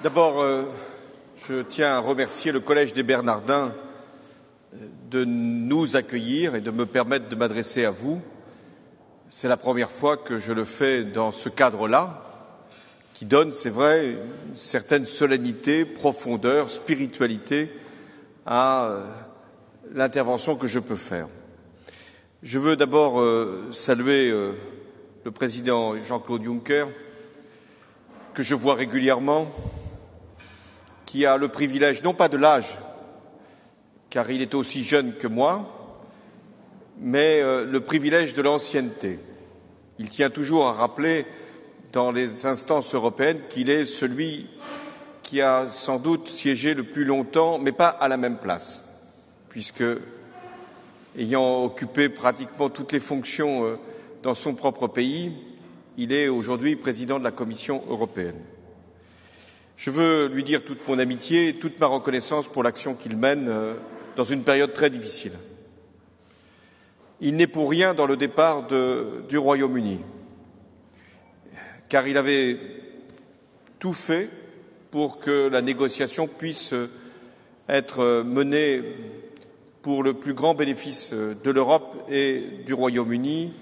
D'abord, je tiens à remercier le Collège des Bernardins de nous accueillir et de me permettre de m'adresser à vous. C'est la première fois que je le fais dans ce cadre-là, qui donne, c'est vrai, une certaine solennité, profondeur, spiritualité à l'intervention que je peux faire. Je veux d'abord saluer le président Jean-Claude Juncker, que je vois régulièrement, qui a le privilège, non pas de l'âge, car il est aussi jeune que moi, mais le privilège de l'ancienneté. Il tient toujours à rappeler dans les instances européennes qu'il est celui qui a sans doute siégé le plus longtemps, mais pas à la même place, puisque, ayant occupé pratiquement toutes les fonctions dans son propre pays, il est aujourd'hui président de la Commission européenne. Je veux lui dire toute mon amitié et toute ma reconnaissance pour l'action qu'il mène dans une période très difficile. Il n'est pour rien dans le départ du Royaume-Uni, car il avait tout fait pour que la négociation puisse être menée pour le plus grand bénéfice de l'Europe et du Royaume-Uni,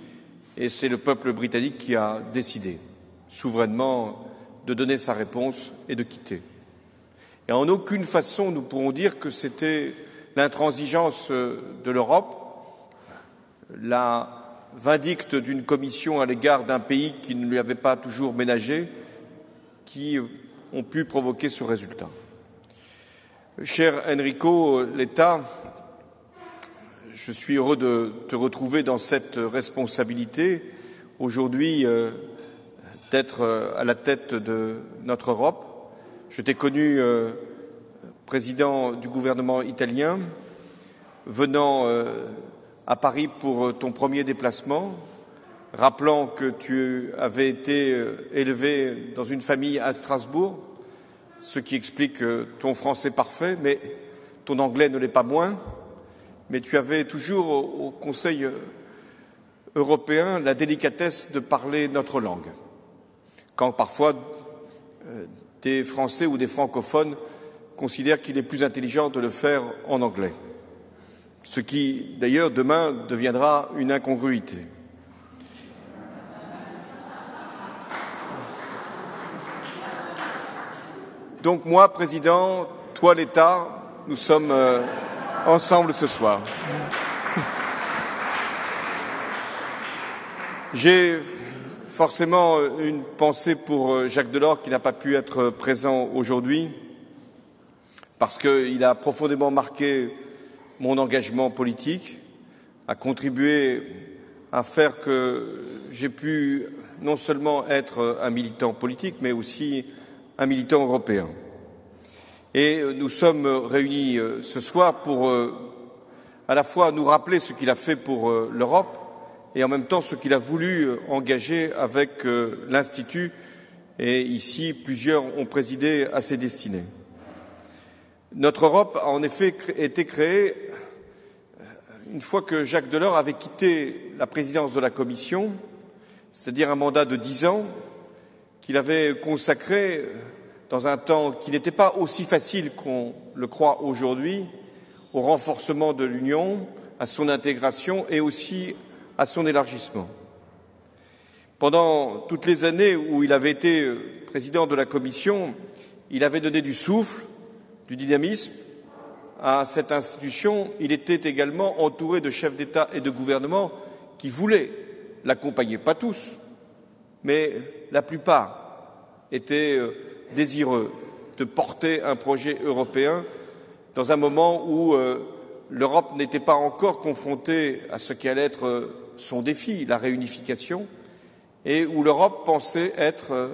et c'est le peuple britannique qui a décidé souverainement de donner sa réponse et de quitter. Et en aucune façon nous pourrons dire que c'était l'intransigeance de l'Europe, la vindicte d'une commission à l'égard d'un pays qui ne lui avait pas toujours ménagé, qui ont pu provoquer ce résultat. Cher Enrico Letta, je suis heureux de te retrouver dans cette responsabilité aujourd'hui d'être à la tête de notre Europe. Je t'ai connu président du gouvernement italien, venant à Paris pour ton premier déplacement, rappelant que tu avais été élevé dans une famille à Strasbourg, ce qui explique ton français parfait, mais ton anglais ne l'est pas moins. Mais tu avais toujours au Conseil européen la délicatesse de parler notre langue, quand parfois des Français ou des francophones considèrent qu'il est plus intelligent de le faire en anglais, ce qui, d'ailleurs, demain deviendra une incongruité. Donc moi, Président, toi, l'État, nous sommes ensemble ce soir. J'ai forcément une pensée pour Jacques Delors qui n'a pas pu être présent aujourd'hui parce qu'il a profondément marqué mon engagement politique, a contribué à faire que j'ai pu non seulement être un militant politique mais aussi un militant européen. Et nous sommes réunis ce soir pour à la fois nous rappeler ce qu'il a fait pour l'Europe et en même temps ce qu'il a voulu engager avec l'Institut, et ici plusieurs ont présidé à ses destinées. Notre Europe a en effet été créée une fois que Jacques Delors avait quitté la présidence de la Commission, c'est-à-dire un mandat de 10 ans qu'il avait consacré dans un temps qui n'était pas aussi facile qu'on le croit aujourd'hui, au renforcement de l'Union, à son intégration et aussi à son élargissement. Pendant toutes les années où il avait été président de la Commission, il avait donné du souffle, du dynamisme à cette institution. Il était également entouré de chefs d'État et de gouvernement qui voulaient l'accompagner, pas tous, mais la plupart étaient désireux de porter un projet européen dans un moment où l'Europe n'était pas encore confrontée à ce qui allait être son défi, la réunification, et où l'Europe pensait être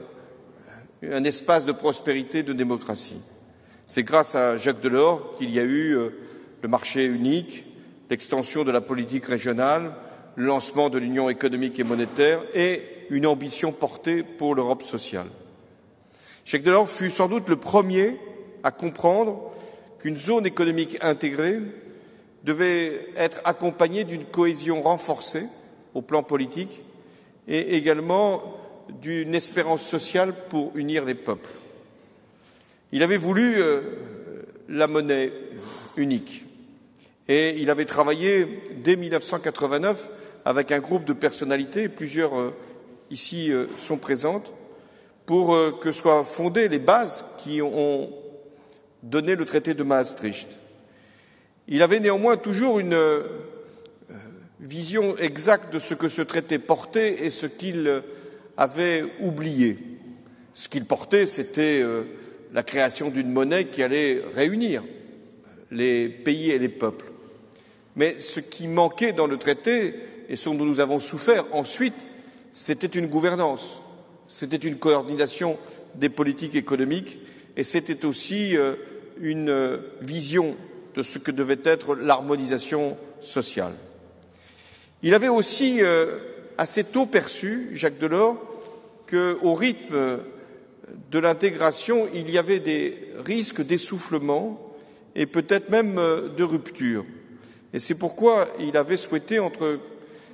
un espace de prospérité, de démocratie. C'est grâce à Jacques Delors qu'il y a eu le marché unique, l'extension de la politique régionale, le lancement de l'Union économique et monétaire et une ambition portée pour l'Europe sociale. Jacques Delors fut sans doute le premier à comprendre qu'une zone économique intégrée devait être accompagnée d'une cohésion renforcée au plan politique et également d'une espérance sociale pour unir les peuples. Il avait voulu la monnaie unique et il avait travaillé dès 1989 avec un groupe de personnalités, plusieurs ici sont présentes, pour que soient fondées les bases qui ont donné le traité de Maastricht. Il avait néanmoins toujours une vision exacte de ce que ce traité portait et ce qu'il avait oublié. Ce qu'il portait, c'était la création d'une monnaie qui allait réunir les pays et les peuples. Mais ce qui manquait dans le traité, et ce dont nous avons souffert ensuite, c'était une gouvernance, c'était une coordination des politiques économiques et c'était aussi une vision de ce que devait être l'harmonisation sociale. Il avait aussi assez tôt perçu, Jacques Delors, qu'au rythme de l'intégration, il y avait des risques d'essoufflement et peut-être même de rupture. Et c'est pourquoi il avait souhaité, entre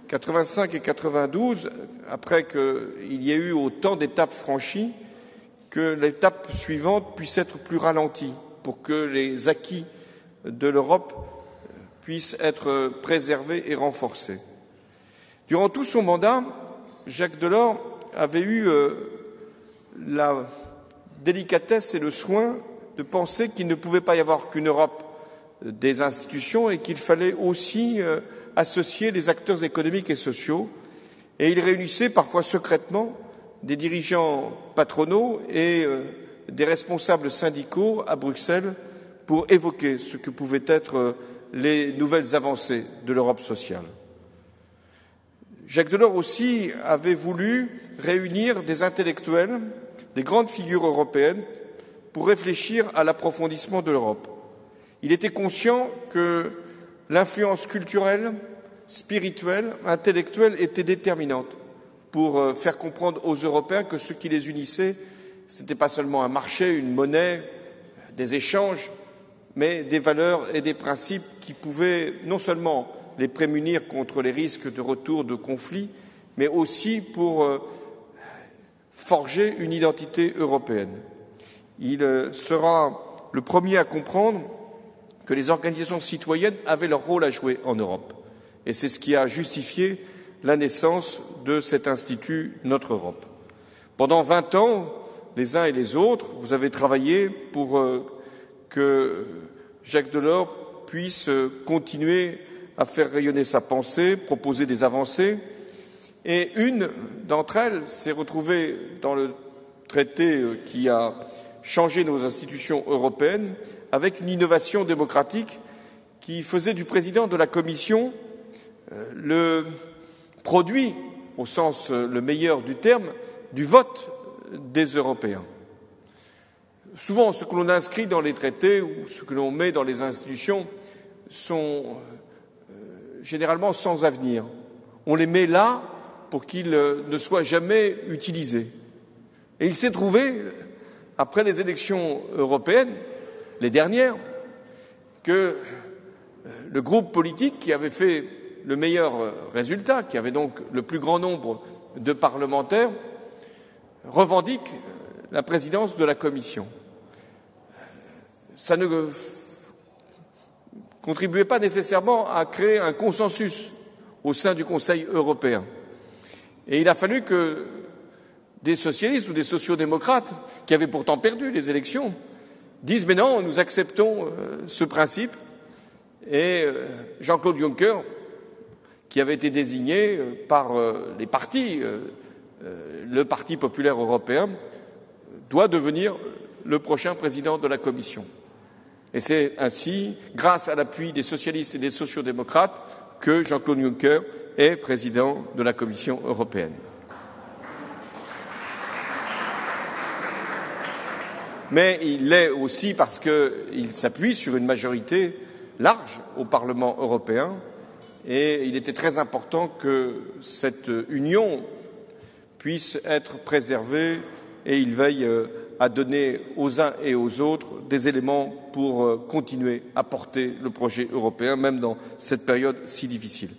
85 et 92, après qu'il y ait eu autant d'étapes franchies, que l'étape suivante puisse être plus ralentie, pour que les acquis de l'Europe puissent être préservés et renforcés. Durant tout son mandat, Jacques Delors avait eu la délicatesse et le soin de penser qu'il ne pouvait pas y avoir qu'une Europe des institutions et qu'il fallait aussi associer les acteurs économiques et sociaux. Et il réunissait parfois secrètement des dirigeants patronaux et des responsables syndicaux à Bruxelles pour évoquer ce que pouvaient être les nouvelles avancées de l'Europe sociale. Jacques Delors aussi avait voulu réunir des intellectuels, des grandes figures européennes, pour réfléchir à l'approfondissement de l'Europe. Il était conscient que l'influence culturelle, spirituelle, intellectuelle était déterminante pour faire comprendre aux Européens que ce qui les unissait, ce n'était pas seulement un marché, une monnaie, des échanges, mais des valeurs et des principes qui pouvaient non seulement les prémunir contre les risques de retour de conflits, mais aussi pour forger une identité européenne. Il sera le premier à comprendre que les organisations citoyennes avaient leur rôle à jouer en Europe. Et c'est ce qui a justifié la naissance de cet institut Notre Europe. Pendant 20 ans, les uns et les autres, vous avez travaillé pour que Jacques Delors puisse continuer à faire rayonner sa pensée, proposer des avancées. Et une d'entre elles s'est retrouvée dans le traité qui a changé nos institutions européennes avec une innovation démocratique qui faisait du président de la Commission le produit, au sens le meilleur du terme, du vote des Européens. Souvent, ce que l'on inscrit dans les traités ou ce que l'on met dans les institutions sont généralement sans avenir. On les met là pour qu'ils ne soient jamais utilisés. Et il s'est trouvé, après les élections européennes, les dernières, que le groupe politique qui avait fait le meilleur résultat, qui avait donc le plus grand nombre de parlementaires, revendique la présidence de la Commission. Ça ne contribuait pas nécessairement à créer un consensus au sein du Conseil européen. Et il a fallu que des socialistes ou des sociaux-démocrates, qui avaient pourtant perdu les élections, disent « mais non, nous acceptons ce principe ». Et Jean-Claude Juncker, qui avait été désigné par les partis, le Parti populaire européen, doit devenir le prochain président de la Commission. Et c'est ainsi, grâce à l'appui des socialistes et des sociaux-démocrates, que Jean-Claude Juncker est président de la Commission européenne. Mais il l'est aussi parce qu'il s'appuie sur une majorité large au Parlement européen et il était très important que cette union puisse être préservée et il veille à donner aux uns et aux autres des éléments pour continuer à porter le projet européen, même dans cette période si difficile.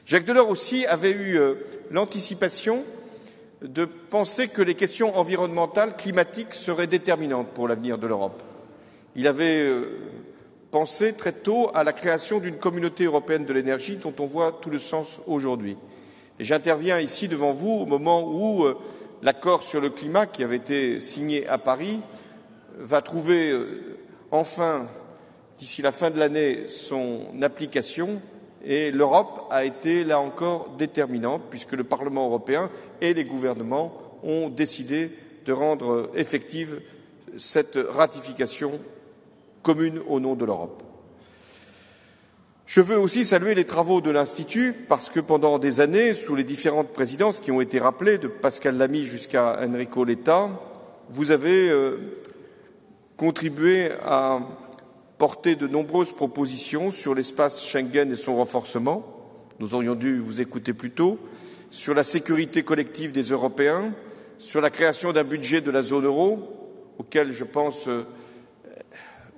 Jacques Delors aussi avait eu l'anticipation de penser que les questions environnementales, climatiques seraient déterminantes pour l'avenir de l'Europe. il avait pensé très tôt à la création d'une communauté européenne de l'énergie dont on voit tout le sens aujourd'hui. Et j'interviens ici devant vous au moment où l'accord sur le climat qui avait été signé à Paris va trouver enfin, d'ici la fin de l'année, son application et l'Europe a été, là encore, déterminante puisque le Parlement européen et les gouvernements ont décidé de rendre effective cette ratification commune au nom de l'Europe. Je veux aussi saluer les travaux de l'Institut parce que pendant des années, sous les différentes présidences qui ont été rappelées, de Pascal Lamy jusqu'à Enrico Letta, vous avez contribué à porter de nombreuses propositions sur l'espace Schengen et son renforcement. Nous aurions dû vous écouter plus tôt, sur la sécurité collective des Européens, sur la création d'un budget de la zone euro, auquel je pense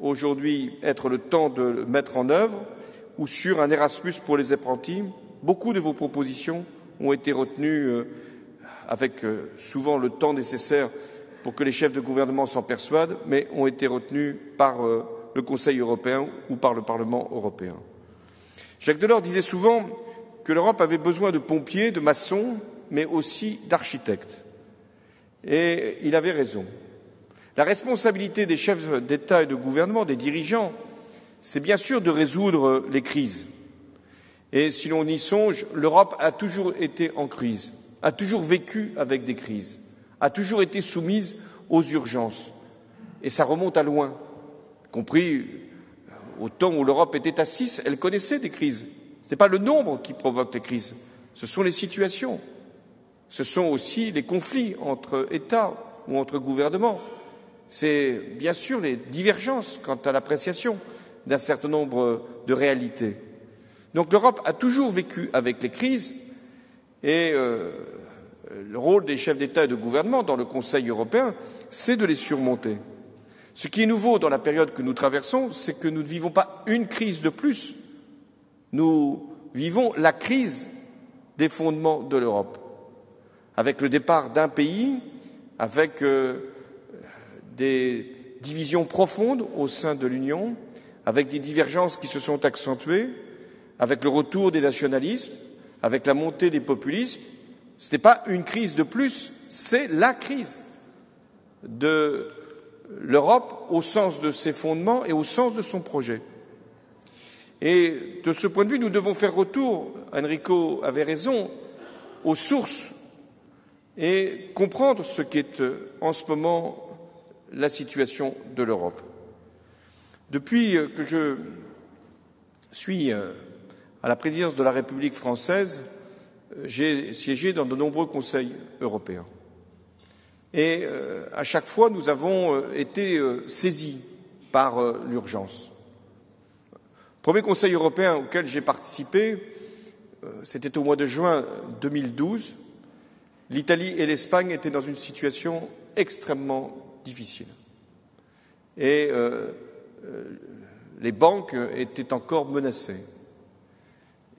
aujourd'hui être le temps de le mettre en œuvre, ou sur un Erasmus pour les apprentis. Beaucoup de vos propositions ont été retenues avec souvent le temps nécessaire pour que les chefs de gouvernement s'en persuadent, mais ont été retenues par le Conseil européen ou par le Parlement européen. Jacques Delors disait souvent que l'Europe avait besoin de pompiers, de maçons, mais aussi d'architectes. Et il avait raison. La responsabilité des chefs d'État et de gouvernement, des dirigeants, c'est bien sûr de résoudre les crises. Et si l'on y songe, l'Europe a toujours été en crise, a toujours vécu avec des crises, a toujours été soumise aux urgences. Et ça remonte à loin, y compris au temps où l'Europe était assise, elle connaissait des crises. Ce n'est pas le nombre qui provoque les crises, ce sont les situations. Ce sont aussi les conflits entre États ou entre gouvernements. C'est bien sûr les divergences quant à l'appréciation d'un certain nombre de réalités. Donc l'Europe a toujours vécu avec les crises et le rôle des chefs d'État et de gouvernement dans le Conseil européen, c'est de les surmonter. Ce qui est nouveau dans la période que nous traversons, c'est que nous ne vivons pas une crise de plus, nous vivons la crise des fondements de l'Europe, avec le départ d'un pays, avec des divisions profondes au sein de l'Union, avec des divergences qui se sont accentuées, avec le retour des nationalismes, avec la montée des populismes. Ce n'est pas une crise de plus, c'est la crise de l'Europe au sens de ses fondements et au sens de son projet. Et de ce point de vue, nous devons faire retour, Enrico avait raison, aux sources et comprendre ce qu'est en ce moment la situation de l'Europe. Depuis que je suis à la présidence de la République française, j'ai siégé dans de nombreux conseils européens. Et à chaque fois, nous avons été saisis par l'urgence. Le premier Conseil européen auquel j'ai participé, c'était au mois de juin 2012. L'Italie et l'Espagne étaient dans une situation extrêmement difficile. Et les banques étaient encore menacées.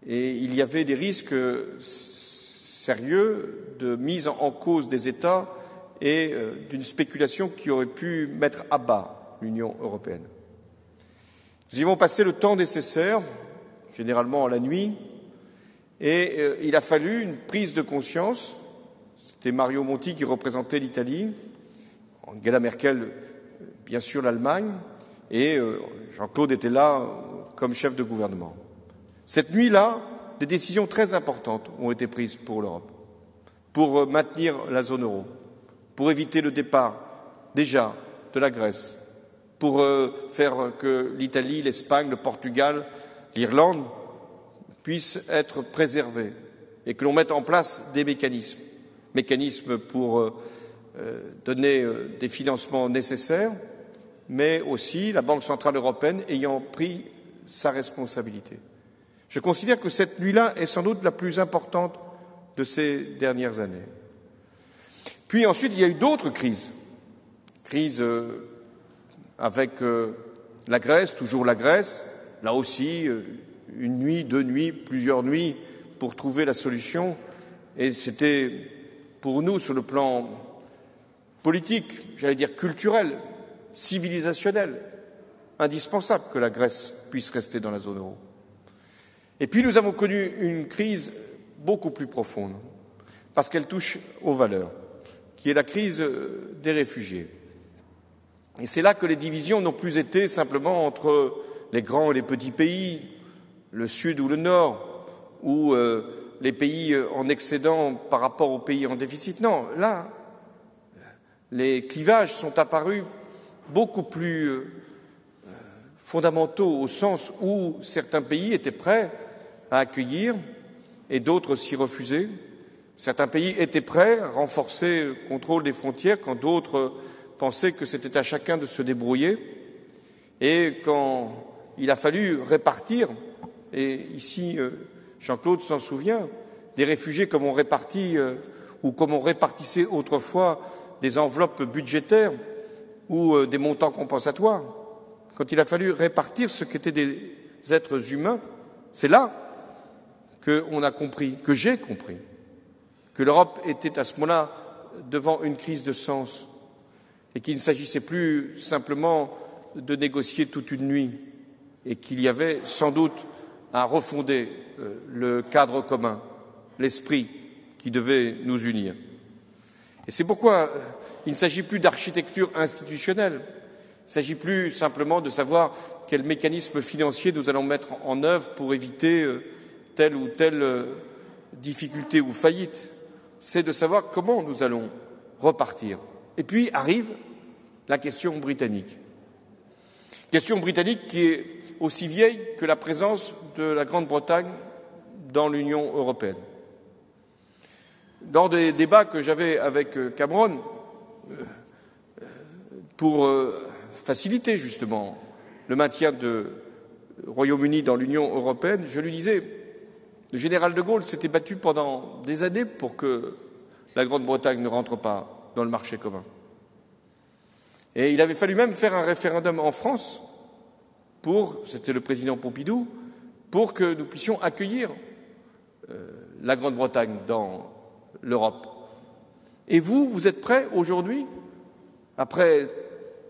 Et il y avait des risques sérieux de mise en cause des États et d'une spéculation qui aurait pu mettre à bas l'Union européenne. Nous y avons passé le temps nécessaire, généralement la nuit, et il a fallu une prise de conscience. C'était Mario Monti qui représentait l'Italie, Angela Merkel, bien sûr l'Allemagne, et Jean-Claude était là comme chef de gouvernement. Cette nuit-là, des décisions très importantes ont été prises pour l'Europe, pour maintenir la zone euro, pour éviter le départ, déjà, de la Grèce, pour faire que l'Italie, l'Espagne, le Portugal, l'Irlande puissent être préservés et que l'on mette en place des mécanismes pour donner des financements nécessaires, mais aussi la Banque centrale européenne ayant pris sa responsabilité. Je considère que cette nuit-là est sans doute la plus importante de ces dernières années. Puis ensuite, il y a eu d'autres crises. Crise avec la Grèce, toujours la Grèce, là aussi, une nuit, 2 nuits, plusieurs nuits pour trouver la solution. Et c'était pour nous, sur le plan politique, j'allais dire culturel, civilisationnel, indispensable que la Grèce puisse rester dans la zone euro. Et puis nous avons connu une crise beaucoup plus profonde, parce qu'elle touche aux valeurs, qui est la crise des réfugiés. Et c'est là que les divisions n'ont plus été simplement entre les grands et les petits pays, le sud ou le nord, ou les pays en excédent par rapport aux pays en déficit. Non, là, les clivages sont apparus beaucoup plus fondamentaux, au sens où certains pays étaient prêts à accueillir et d'autres s'y refusaient. Certains pays étaient prêts à renforcer le contrôle des frontières quand d'autres pensaient que c'était à chacun de se débrouiller. Et quand il a fallu répartir, et ici Jean-Claude s'en souvient, des réfugiés comme on répartit ou comme on répartissait autrefois des enveloppes budgétaires ou des montants compensatoires, quand il a fallu répartir ce qu'étaient des êtres humains, c'est là qu'on a compris, que j'ai compris, que l'Europe était à ce moment-là devant une crise de sens et qu'il ne s'agissait plus simplement de négocier toute une nuit et qu'il y avait sans doute à refonder le cadre commun, l'esprit qui devait nous unir. Et c'est pourquoi il ne s'agit plus d'architecture institutionnelle, il ne s'agit plus simplement de savoir quels mécanismes financiers nous allons mettre en œuvre pour éviter telle ou telle difficulté ou faillite, c'est de savoir comment nous allons repartir. Et puis arrive la question britannique. Question britannique qui est aussi vieille que la présence de la Grande-Bretagne dans l'Union européenne. Lors des débats que j'avais avec Cameron, pour faciliter justement le maintien du Royaume-Uni dans l'Union européenne, je lui disais, le général de Gaulle s'était battu pendant des années pour que la Grande-Bretagne ne rentre pas dans le marché commun. Et il avait fallu même faire un référendum en France c'était le président Pompidou, pour que nous puissions accueillir la Grande-Bretagne dans l'Europe. Et vous êtes prêts aujourd'hui, après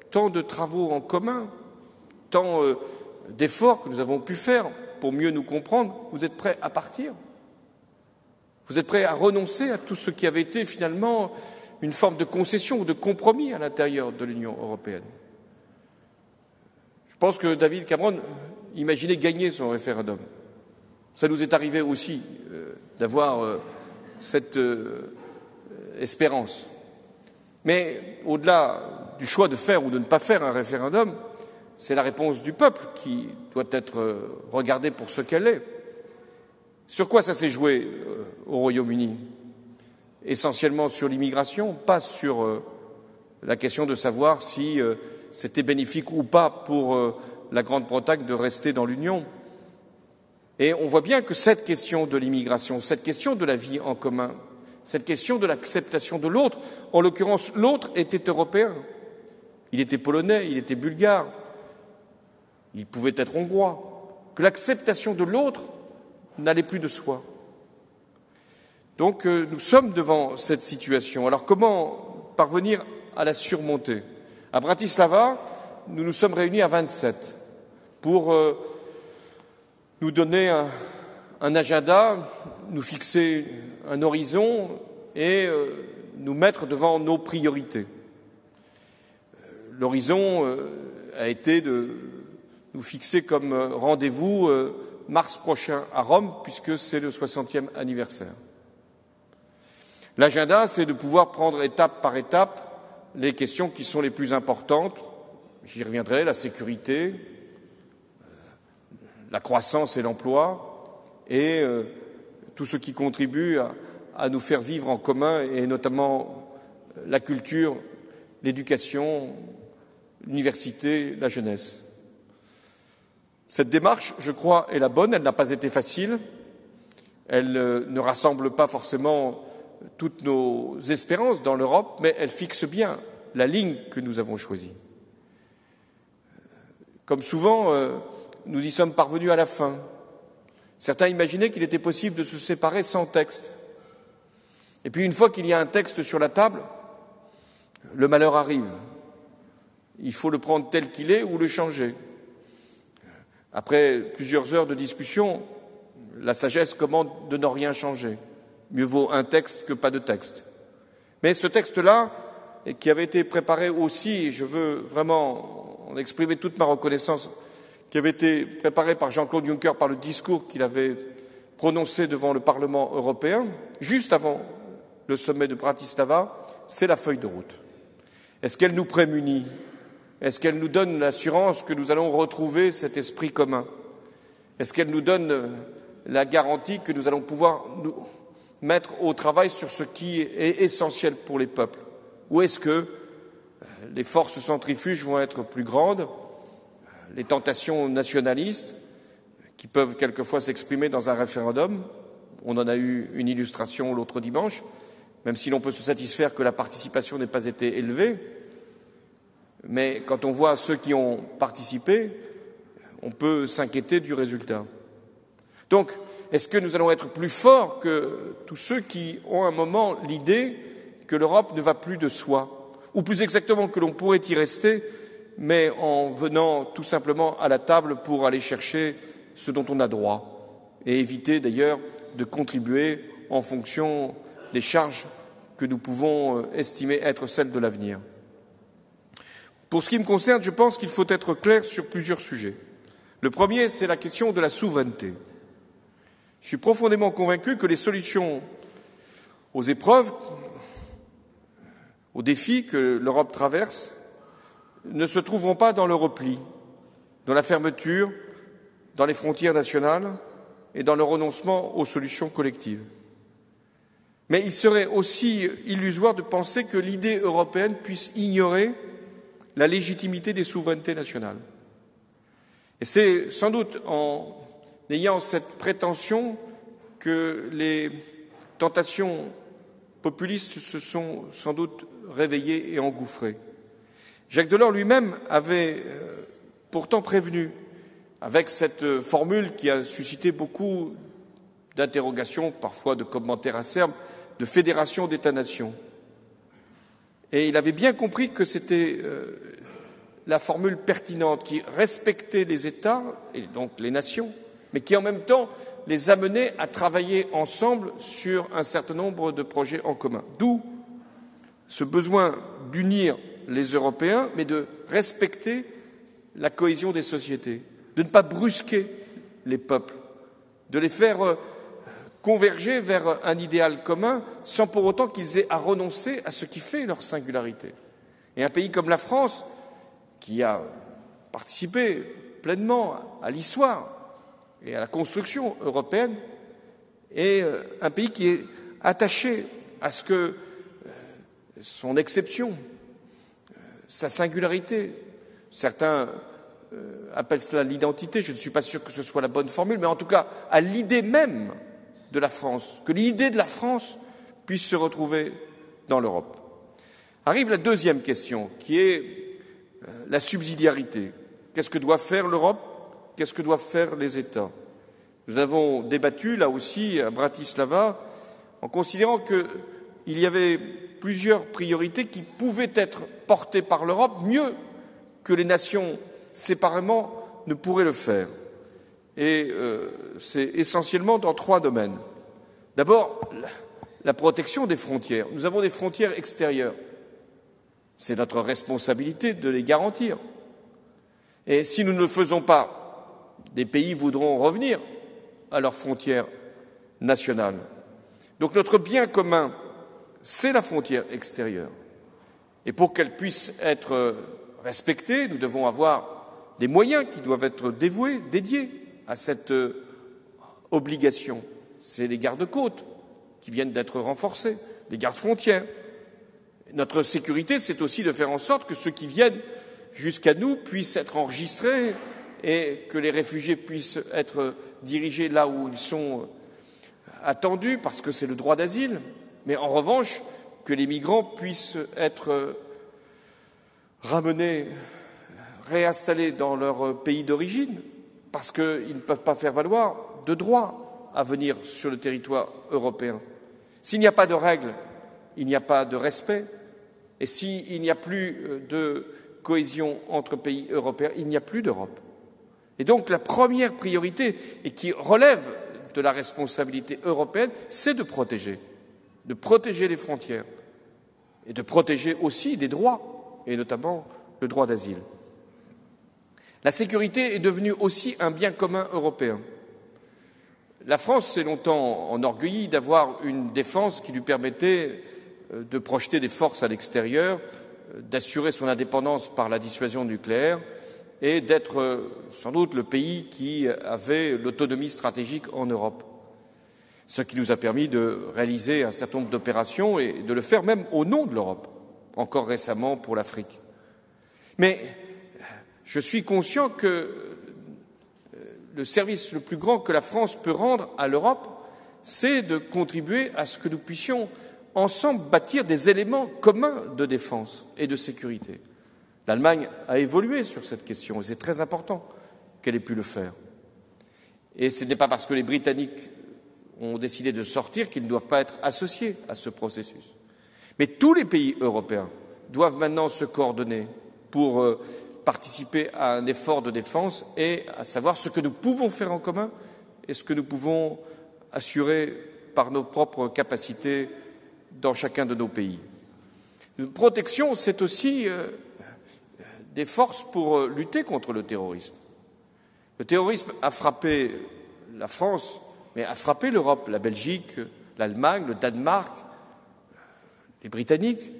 tant de travaux en commun, tant d'efforts que nous avons pu faire pour mieux nous comprendre, vous êtes prêts à partir? Vous êtes prêts à renoncer à tout ce qui avait été finalement une forme de concession ou de compromis à l'intérieur de l'Union européenne? Je pense que David Cameron imaginait gagner son référendum. Ça nous est arrivé aussi d'avoir cette espérance. Mais au-delà du choix de faire ou de ne pas faire un référendum, c'est la réponse du peuple qui doit être regardée pour ce qu'elle est. Sur quoi ça s'est joué au Royaume-Uni? Essentiellement sur l'immigration, pas sur la question de savoir si c'était bénéfique ou pas pour la Grande-Bretagne de rester dans l'Union. Et on voit bien que cette question de l'immigration, cette question de la vie en commun, cette question de l'acceptation de l'autre, en l'occurrence l'autre était européen, il était polonais, il était bulgare, il pouvait être hongrois, que l'acceptation de l'autre n'allait plus de soi. Donc nous sommes devant cette situation. Alors comment parvenir à la surmonter? À Bratislava, nous nous sommes réunis à 27 pour nous donner un agenda, nous fixer un horizon et nous mettre devant nos priorités. L'horizon a été de nous fixer comme rendez-vous mars prochain à Rome, puisque c'est le 60e anniversaire. L'agenda, c'est de pouvoir prendre étape par étape les questions qui sont les plus importantes. J'y reviendrai, la sécurité, la croissance et l'emploi, et tout ce qui contribue à nous faire vivre en commun, et notamment la culture, l'éducation, l'université, la jeunesse. Cette démarche, je crois, est la bonne. Elle n'a pas été facile. Elle ne rassemble pas forcément toutes nos espérances dans l'Europe, mais elle fixe bien la ligne que nous avons choisie. Comme souvent, nous y sommes parvenus à la fin. Certains imaginaient qu'il était possible de se séparer sans texte. Et puis, une fois qu'il y a un texte sur la table, le malheur arrive. Il faut le prendre tel qu'il est ou le changer. Après plusieurs heures de discussion, la sagesse commande de ne rien changer. Mieux vaut un texte que pas de texte. Mais ce texte-là, qui avait été préparé aussi, et je veux vraiment en exprimer toute ma reconnaissance, qui avait été préparé par Jean-Claude Juncker par le discours qu'il avait prononcé devant le Parlement européen, juste avant le sommet de Bratislava, c'est la feuille de route. Est-ce qu'elle nous prémunit? Est-ce qu'elle nous donne l'assurance que nous allons retrouver cet esprit commun? Est-ce qu'elle nous donne la garantie que nous allons pouvoir nous mettre au travail sur ce qui est essentiel pour les peuples? Ou est-ce que les forces centrifuges vont être plus grandes, les tentations nationalistes qui peuvent quelquefois s'exprimer dans un référendum? On en a eu une illustration l'autre dimanche, même si l'on peut se satisfaire que la participation n'ait pas été élevée. Mais quand on voit ceux qui ont participé, on peut s'inquiéter du résultat. Donc, est-ce que nous allons être plus forts que tous ceux qui ont un moment l'idée que l'Europe ne va plus de soi, ou plus exactement que l'on pourrait y rester, mais en venant tout simplement à la table pour aller chercher ce dont on a droit, et éviter d'ailleurs de contribuer en fonction des charges que nous pouvons estimer être celles de l'avenir. Pour ce qui me concerne, je pense qu'il faut être clair sur plusieurs sujets. Le premier, c'est la question de la souveraineté. Je suis profondément convaincu que les solutions aux épreuves, aux défis que l'Europe traverse, ne se trouveront pas dans le repli, dans la fermeture, dans les frontières nationales et dans le renoncement aux solutions collectives. Mais il serait aussi illusoire de penser que l'idée européenne puisse ignorer la légitimité des souverainetés nationales. Et c'est sans doute en ayant cette prétention que les tentations populistes se sont sans doute réveillées et engouffrées. Jacques Delors lui-même avait pourtant prévenu, avec cette formule qui a suscité beaucoup d'interrogations, parfois de commentaires acerbes, de fédération d'États-nations. Et il avait bien compris que c'était la formule pertinente qui respectait les États, et donc les nations, mais qui en même temps les amenait à travailler ensemble sur un certain nombre de projets en commun. D'où ce besoin d'unir les Européens, mais de respecter la cohésion des sociétés, de ne pas brusquer les peuples, de les faire converger vers un idéal commun sans pour autant qu'ils aient à renoncer à ce qui fait leur singularité. Et un pays comme la France, qui a participé pleinement à l'histoire et à la construction européenne, est un pays qui est attaché à ce que son exception, sa singularité, certains appellent cela l'identité, je ne suis pas sûr que ce soit la bonne formule, mais en tout cas à l'idée même de la France, que l'idée de la France puisse se retrouver dans l'Europe. Arrive la deuxième question, qui est la subsidiarité. Qu'est-ce que doit faire l'Europe? Qu'est-ce que doivent faire les États? Nous avons débattu, là aussi, à Bratislava, en considérant qu'il y avait plusieurs priorités qui pouvaient être portées par l'Europe mieux que les nations séparément ne pourraient le faire. Et c'est essentiellement dans trois domaines. D'abord, la protection des frontières. Nous avons des frontières extérieures. C'est notre responsabilité de les garantir. Et si nous ne le faisons pas, des pays voudront revenir à leurs frontières nationales. Donc notre bien commun, c'est la frontière extérieure. Et pour qu'elle puisse être respectée, nous devons avoir des moyens qui doivent être dédiés à cette obligation. C'est les gardes-côtes qui viennent d'être renforcés, les gardes-frontières. Notre sécurité, c'est aussi de faire en sorte que ceux qui viennent jusqu'à nous puissent être enregistrés et que les réfugiés puissent être dirigés là où ils sont attendus, parce que c'est le droit d'asile, mais en revanche, que les migrants puissent être ramenés, réinstallés dans leur pays d'origine, parce qu'ils ne peuvent pas faire valoir de droit à venir sur le territoire européen. S'il n'y a pas de règles, il n'y a pas de respect, et s'il n'y a plus de cohésion entre pays européens, il n'y a plus d'Europe. Et donc la première priorité, et qui relève de la responsabilité européenne, c'est de protéger les frontières et de protéger aussi des droits, et notamment le droit d'asile. La sécurité est devenue aussi un bien commun européen. La France s'est longtemps enorgueillie d'avoir une défense qui lui permettait de projeter des forces à l'extérieur, d'assurer son indépendance par la dissuasion nucléaire et d'être sans doute le pays qui avait l'autonomie stratégique en Europe. Ce qui nous a permis de réaliser un certain nombre d'opérations et de le faire même au nom de l'Europe, encore récemment pour l'Afrique. Mais je suis conscient que le service le plus grand que la France peut rendre à l'Europe, c'est de contribuer à ce que nous puissions ensemble bâtir des éléments communs de défense et de sécurité. L'Allemagne a évolué sur cette question et c'est très important qu'elle ait pu le faire. Et ce n'est pas parce que les Britanniques ont décidé de sortir qu'ils ne doivent pas être associés à ce processus. Mais tous les pays européens doivent maintenant se coordonner pour participer à un effort de défense et à savoir ce que nous pouvons faire en commun et ce que nous pouvons assurer par nos propres capacités dans chacun de nos pays. Une protection, c'est aussi des forces pour lutter contre le terrorisme. Le terrorisme a frappé la France, mais a frappé l'Europe, la Belgique, l'Allemagne, le Danemark, les Britanniques.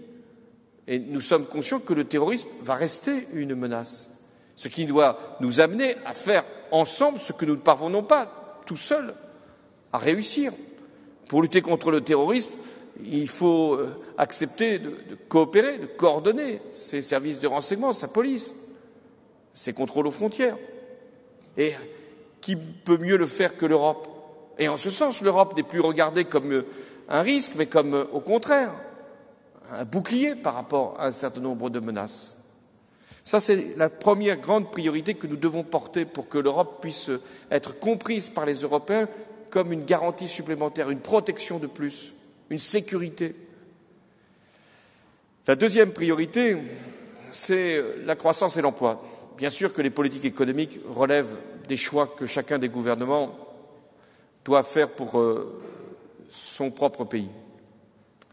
Et nous sommes conscients que le terrorisme va rester une menace, ce qui doit nous amener à faire ensemble ce que nous ne parvenons pas, tout seuls, à réussir. Pour lutter contre le terrorisme, il faut accepter de coopérer, de coordonner ses services de renseignement, sa police, ses contrôles aux frontières. Et qui peut mieux le faire que l'Europe? Et en ce sens, l'Europe n'est plus regardée comme un risque, mais comme, au contraire, un bouclier par rapport à un certain nombre de menaces. Ça, c'est la première grande priorité que nous devons porter pour que l'Europe puisse être comprise par les Européens comme une garantie supplémentaire, une protection de plus, une sécurité. La deuxième priorité, c'est la croissance et l'emploi. Bien sûr que les politiques économiques relèvent des choix que chacun des gouvernements doit faire pour son propre pays.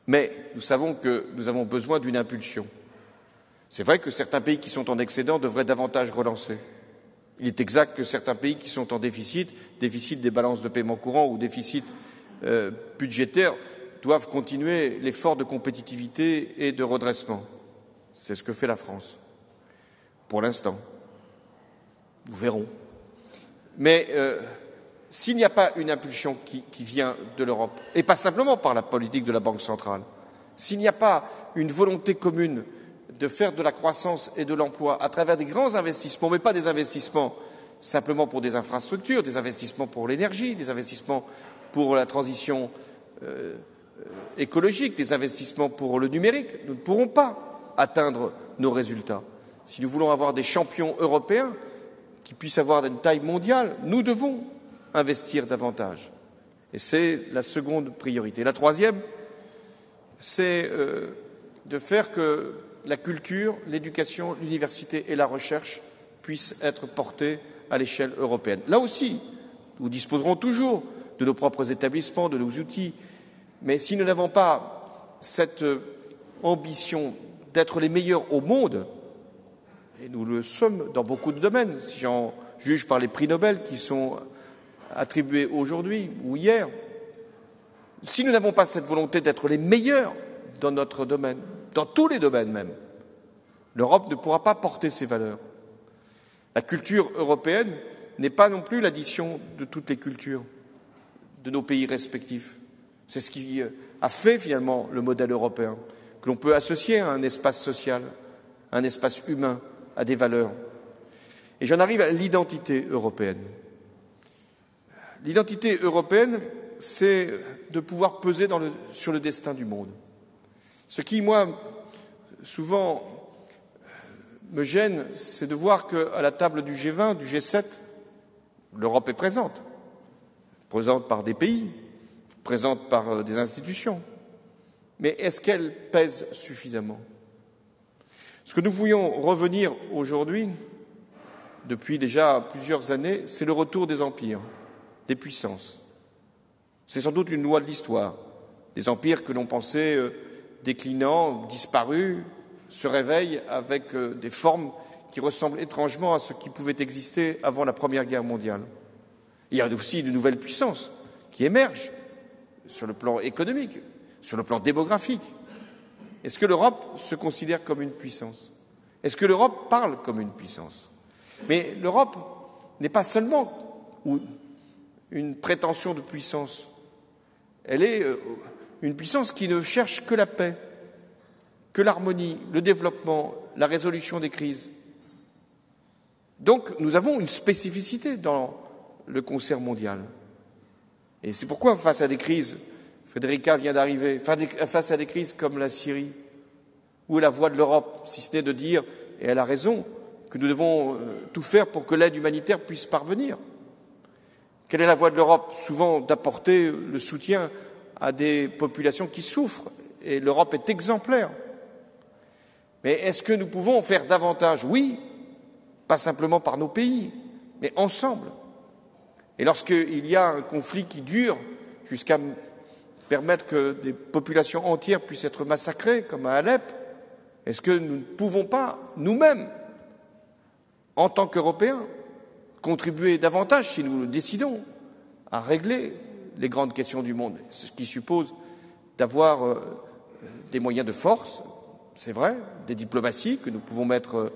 Mais nous savons que nous avons besoin d'une impulsion. C'est vrai que certains pays qui sont en excédent devraient davantage relancer. Il est exact que certains pays qui sont en déficit des balances de paiement courant ou déficit budgétaire, doivent continuer l'effort de compétitivité et de redressement. C'est ce que fait la France, pour l'instant. Nous verrons. Mais s'il n'y a pas une impulsion qui vient de l'Europe, et pas simplement par la politique de la Banque centrale, s'il n'y a pas une volonté commune de faire de la croissance et de l'emploi à travers des grands investissements, mais pas des investissements simplement pour des infrastructures, des investissements pour l'énergie, des investissements pour la transition écologique, des investissements pour le numérique, nous ne pourrons pas atteindre nos résultats. Si nous voulons avoir des champions européens qui puissent avoir une taille mondiale, nous devons investir davantage. Et c'est la seconde priorité. La troisième, c'est de faire que la culture, l'éducation, l'université et la recherche puissent être portées à l'échelle européenne. Là aussi, nous disposerons toujours de nos propres établissements, de nos outils, mais si nous n'avons pas cette ambition d'être les meilleurs au monde, et nous le sommes dans beaucoup de domaines, si j'en juge par les prix Nobel qui sont attribués aujourd'hui ou hier, si nous n'avons pas cette volonté d'être les meilleurs dans notre domaine, dans tous les domaines même, l'Europe ne pourra pas porter ses valeurs. La culture européenne n'est pas non plus l'addition de toutes les cultures de nos pays respectifs. C'est ce qui a fait finalement le modèle européen, que l'on peut associer à un espace social, à un espace humain, à des valeurs. Et j'en arrive à l'identité européenne. L'identité européenne, c'est de pouvoir peser sur le destin du monde. Ce qui, moi, souvent me gêne, c'est de voir qu'à la table du G20, du G7, l'Europe est présente par des pays, présente par des institutions. Mais est-ce qu'elle pèse suffisamment? Ce que nous voulions revenir aujourd'hui, depuis déjà plusieurs années, c'est le retour des empires, des puissances. C'est sans doute une loi de l'histoire. Des empires que l'on pensait déclinants, disparus, se réveillent avec des formes qui ressemblent étrangement à ce qui pouvait exister avant la Première Guerre mondiale. Il y a aussi de nouvelles puissances qui émergent sur le plan économique, sur le plan démographique. Est-ce que l'Europe se considère comme une puissance? Est-ce que l'Europe parle comme une puissance? Mais l'Europe n'est pas seulement une prétention de puissance. Elle est une puissance qui ne cherche que la paix, que l'harmonie, le développement, la résolution des crises. Donc nous avons une spécificité dans le concert mondial. Et c'est pourquoi, face à des crises, Federica vient d'arriver, face à des crises comme la Syrie, où est la voix de l'Europe, si ce n'est de dire, et elle a raison, que nous devons tout faire pour que l'aide humanitaire puisse parvenir. Quelle est la voix de l'Europe? Souvent d'apporter le soutien à des populations qui souffrent, et l'Europe est exemplaire. Mais est-ce que nous pouvons faire davantage? Oui, pas simplement par nos pays, mais ensemble. Et lorsqu'il y a un conflit qui dure jusqu'à permettre que des populations entières puissent être massacrées, comme à Alep, est-ce que nous ne pouvons pas, nous-mêmes, en tant qu'Européens, contribuer davantage, si nous le décidons, à régler les grandes questions du monde, ce qui suppose d'avoir des moyens de force, c'est vrai, des diplomaties que nous pouvons mettre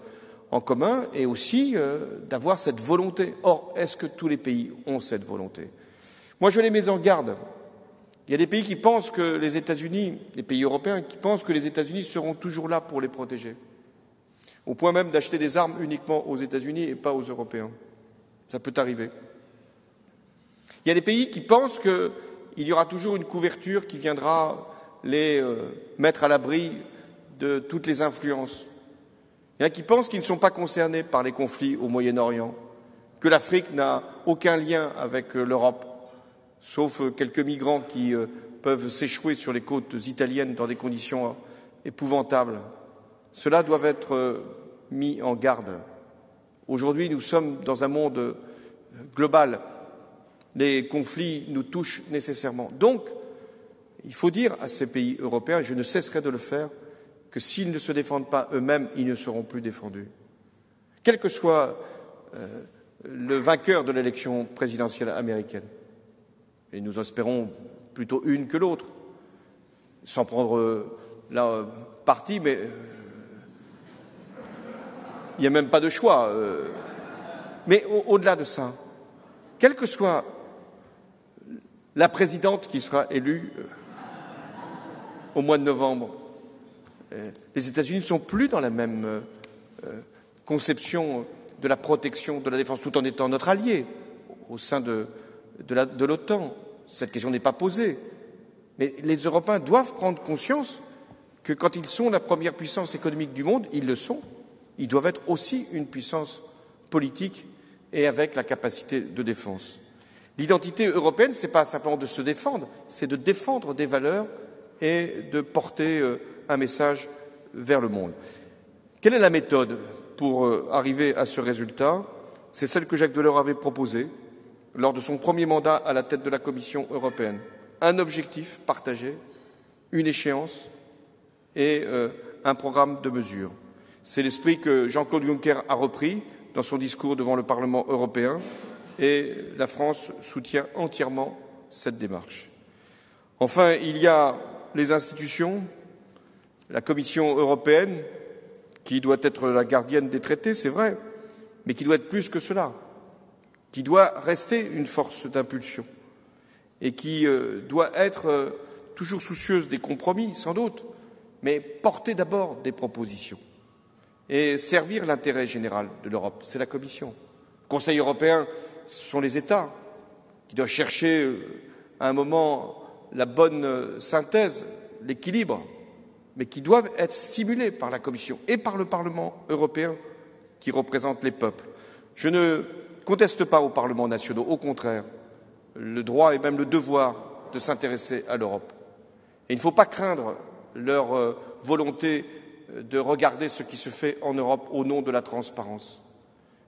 en commun, et aussi d'avoir cette volonté. Or, est-ce que tous les pays ont cette volonté? Moi, je les mets en garde. Il y a des pays qui pensent que les États-Unis, des pays européens, qui pensent que les États-Unis seront toujours là pour les protéger, au point même d'acheter des armes uniquement aux États-Unis et pas aux Européens. Ça peut arriver. Il y a des pays qui pensent qu'il y aura toujours une couverture qui viendra les mettre à l'abri de toutes les influences. Il y en a qui pensent qu'ils ne sont pas concernés par les conflits au Moyen-Orient, que l'Afrique n'a aucun lien avec l'Europe, sauf quelques migrants qui peuvent s'échouer sur les côtes italiennes dans des conditions épouvantables. Cela doit être mis en garde. Aujourd'hui, nous sommes dans un monde global. Les conflits nous touchent nécessairement. Donc, il faut dire à ces pays européens, et je ne cesserai de le faire, que s'ils ne se défendent pas eux-mêmes, ils ne seront plus défendus. Quel que soit le vainqueur de l'élection présidentielle américaine, et nous espérons plutôt une que l'autre, sans prendre là parti, mais il n'y a même pas de choix. Mais au-delà de ça, quelle que soit la présidente qui sera élue au mois de novembre, les États-Unis ne sont plus dans la même conception de la protection, de la défense, tout en étant notre allié au sein de l'OTAN. Cette question n'est pas posée. Mais les Européens doivent prendre conscience que quand ils sont la première puissance économique du monde, ils le sont, ils doivent être aussi une puissance politique et avec la capacité de défense. L'identité européenne, ce n'est pas simplement de se défendre, c'est de défendre des valeurs et de porter un message vers le monde. Quelle est la méthode pour arriver à ce résultat? C'est celle que Jacques Delors avait proposée lors de son premier mandat à la tête de la Commission européenne. Un objectif partagé, une échéance et un programme de mesures. C'est l'esprit que Jean-Claude Juncker a repris dans son discours devant le Parlement européen et la France soutient entièrement cette démarche. Enfin, il y a les institutions, la Commission européenne, qui doit être la gardienne des traités, c'est vrai, mais qui doit être plus que cela, qui doit rester une force d'impulsion et qui doit être toujours soucieuse des compromis, sans doute, mais porter d'abord des propositions et servir l'intérêt général de l'Europe. C'est la Commission. Le Conseil européen, ce sont les États qui doivent chercher à un moment la bonne synthèse, l'équilibre, mais qui doivent être stimulés par la Commission et par le Parlement européen qui représente les peuples. Je ne conteste pas aux parlements nationaux, au contraire, le droit et même le devoir de s'intéresser à l'Europe. Et il ne faut pas craindre leur volonté de regarder ce qui se fait en Europe au nom de la transparence.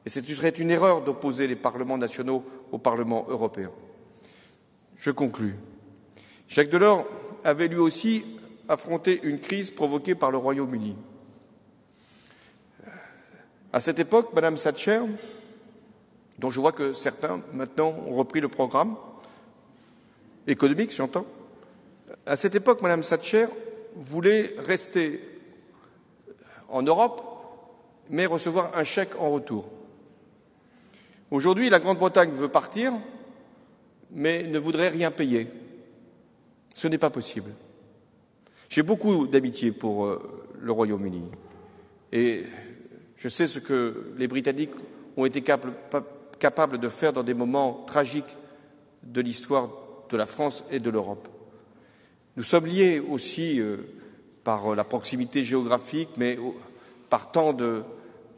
Et ce serait une erreur d'opposer les parlements nationaux au Parlement européen. Je conclus. Jacques Delors avait lui aussi affronté une crise provoquée par le Royaume-Uni. À cette époque, Madame Thatcher, dont je vois que certains maintenant ont repris le programme économique, j'entends, à cette époque, Madame Thatcher voulait rester en Europe, mais recevoir un chèque en retour. Aujourd'hui, la Grande-Bretagne veut partir, mais ne voudrait rien payer. Ce n'est pas possible. J'ai beaucoup d'amitié pour le Royaume-Uni et je sais ce que les Britanniques ont été capables de faire dans des moments tragiques de l'histoire de la France et de l'Europe. Nous sommes liés aussi par la proximité géographique, mais par tant de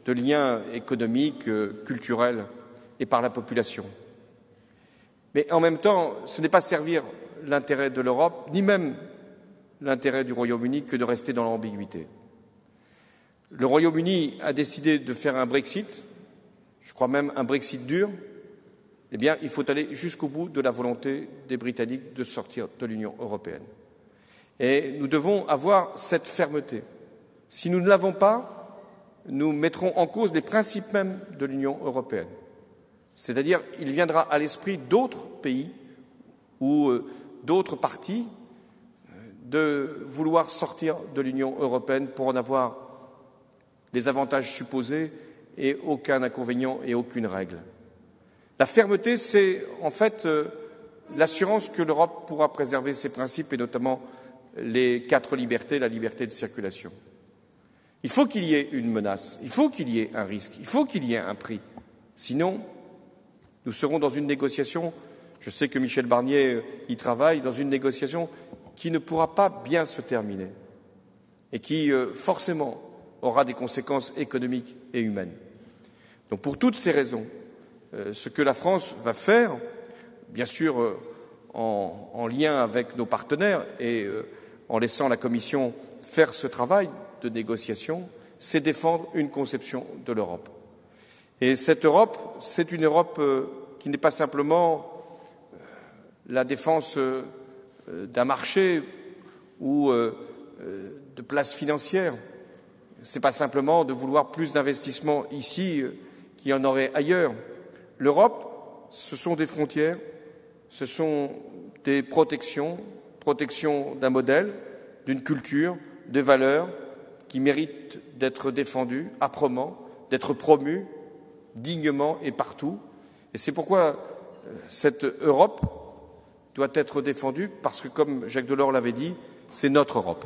liens économiques, culturels et par la population. Mais en même temps, ce n'est pas servir l'intérêt de l'Europe, ni même l'intérêt du Royaume-Uni, que de rester dans l'ambiguïté. Le Royaume-Uni a décidé de faire un Brexit, je crois même un Brexit dur. Eh bien, il faut aller jusqu'au bout de la volonté des Britanniques de sortir de l'Union européenne. Et nous devons avoir cette fermeté. Si nous ne l'avons pas, nous mettrons en cause les principes mêmes de l'Union européenne. C'est-à-dire, il viendra à l'esprit d'autres pays ou d'autres partis de vouloir sortir de l'Union européenne pour en avoir des avantages supposés et aucun inconvénient et aucune règle. La fermeté, c'est en fait l'assurance que l'Europe pourra préserver ses principes et notamment les 4 libertés, la liberté de circulation. Il faut qu'il y ait une menace, il faut qu'il y ait un risque, il faut qu'il y ait un prix. Sinon, nous serons dans une négociation, je sais que Michel Barnier y travaille, dans une négociation qui ne pourra pas bien se terminer et qui, forcément, aura des conséquences économiques et humaines. Donc, pour toutes ces raisons, ce que la France va faire, bien sûr en lien avec nos partenaires et en laissant la Commission faire ce travail de négociation, c'est défendre une conception de l'Europe. Et cette Europe, c'est une Europe qui n'est pas simplement la défense d'un marché ou de places financières. Ce n'est pas simplement de vouloir plus d'investissements ici qu'il y en aurait ailleurs. L'Europe, ce sont des frontières, ce sont des protections d'un modèle, d'une culture, des valeurs qui méritent d'être défendues âprement, d'être promues dignement et partout. Et c'est pourquoi cette Europe doit être défendue, parce que, comme Jacques Delors l'avait dit, c'est notre Europe.